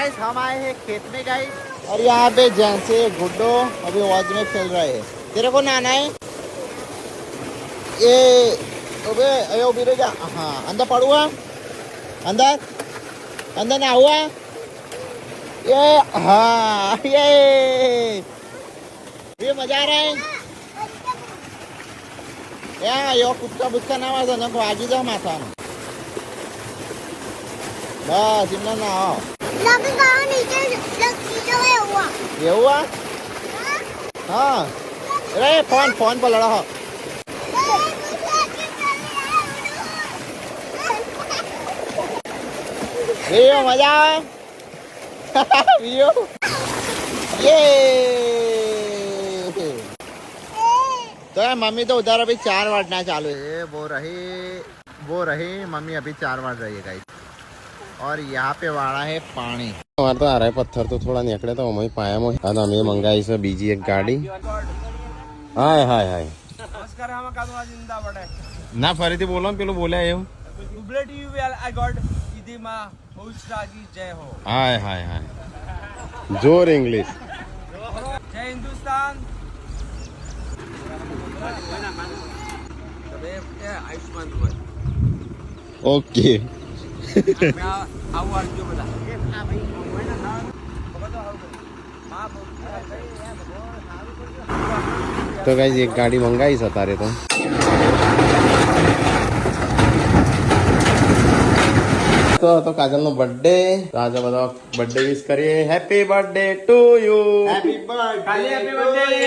Guys हम आए हैं खेत में गाइस, और यहाँ पे जैसे गुड्डो अभी वॉच में खेल रहे हैं। तेरे को नहाना है? ये अबे अयो उभी जा। हाँ अंदर पड़ूंगा, अंदर अंदर ना हुआ ये। हाँ ये मजा आ रहा है या यो कुत्ता बुच्चा ना वाजो ना वागी जाओ माथा बस इतना ना आओ लगे गाँव नीचे हुआ ये हुआ। हाँ अरे फोन फोन पर लड़ा हो वीडियो मजा वीडियो ये तो यार मम्मी तो उधर अभी 4 वाटना चालू है। वो रही मम्मी अभी 4 वाट रही है गाइस, और यहाँ पे वाड़ा है पानी। हमारे तो आ रहा है पत्थर तो थोड़ा निकले तो वही पाया में અમે મંગાઈ છે બીજી એક ગાડી। હાય હાય હાય નમસ્કાર આમાં કાદવા જિંદા પડે ના ફરીથી બોલો પેલું બોલ્યા એવું ડુબ્લેટ યુ વેલ આઈ ગોટ ઈદીમાં હોસ્ટાગી જય હો। હાય હાય હાય જોર ઇંગ્લિશ જય હિન્દુસ્તાન। આયુષ્માન ભાઈ ઓકે આવું આવજો બધા। તો ગાઈસ એક ગાડી મંગાઈ છે તારે તો કાજલનો બર્થડે તો આજે બધા બર્થડે વિશ કરીએ। Happy birthday to you. Happy birthday કાલે happy birthday.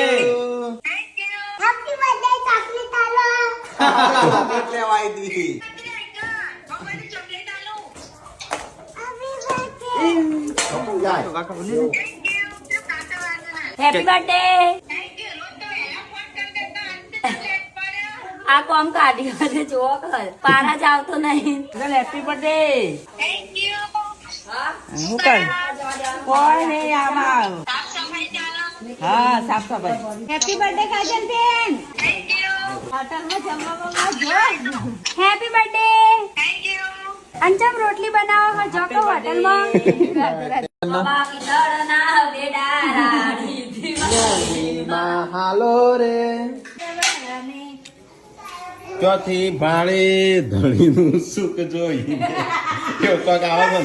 Happy birthday chocolate आलो चॉकलेट लेवाई दी। हैप्पी बर्थडे आ कॉम काढ़ी वाले जो कर पारा जाओ तो नहीं ચલ હેપી બર્થડે। હું કર કોઈ નહીં આમાં હા સાફ સફાઈ। हैप्पी बर्थडे काजल बेन होटल में जमवा जो हैप्पी बर्थडे अंजम रोटली बनाओ हो जो को होटल में बाबा की दड़ना बेड़ा रानी હાલો રે ચોથી ભાળે ધણીનું સુખ જોઈને કેવો પગ આવે છે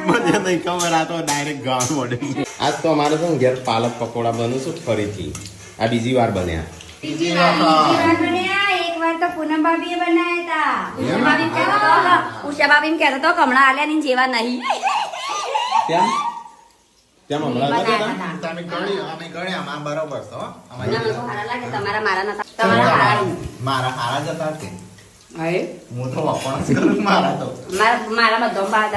મને નહીં ખબર આ તો ડાયરેક્ટ ગાવા મળે છે। આજ તો અમારે શું ઘેર પાલક પકોડા બનશું ફરીથી આ બીજી વાર બન્યા। बीजी बार बनाया एक बार तो पूनम भाभी ने बनाया था। उषा भाभी ने कहता तो कमरा आलिया नहीं जेवा नहीं કેમ કેમ હમણાં बनाया નહોતા? था। અમે ગણ્યા અમાર બરોબર છે હો। ना मेरे को हारा लगे तुम्हारा मारा ना था तुम्हारा हारा नहीं। મારા હારા જતા છે હાય હું તો વપરાશ કરું મારા તો मारा बदम बाद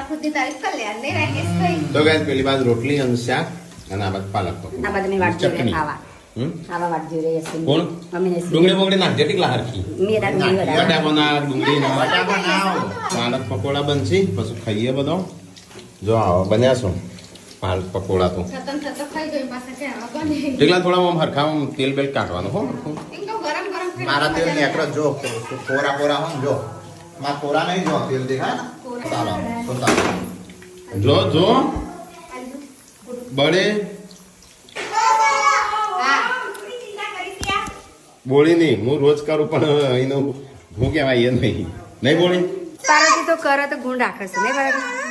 खुद की तारीफ कर ले अंदर राकेश भाई તો ગાઈસ પેલી બાજુ રોટલી અને શાક અને આ બાજુ પાલક ना પકોડા बाद में वाट जो ચટણી। खावा હમ? खावा वाट जो रे ऐसे કોણ मम्मी ने ડુંગળી બોંગળી નાખજે ટીકલા હરખી मेरा नहीं बड़ा બટાકાના ડુંગળી ના બટા બનાવો પાલક પકોડા બનશે પછી ખાઈએ બધો જો આવો બન્યા છો પાલક પકોડા તો खत्म खत्म खाई गई पास के बने ટીકલા થોડા આમ હરખા આમ તેલ બેલ કાઢવાનું હો इनको गरम गरम મારા તેલ નેકરો જો કોરા કોરા હો જો મારા કોરા નહીં જો તેલ દેખાય ને ચાલો તો ચાલો જો જો બળે બોળી નહીં હું રોજ કરું પણ એનું હું કહેવાય એ નહીં નહીં બોળી पार्वती तो कर तो गुण राखस नहीं पार्वती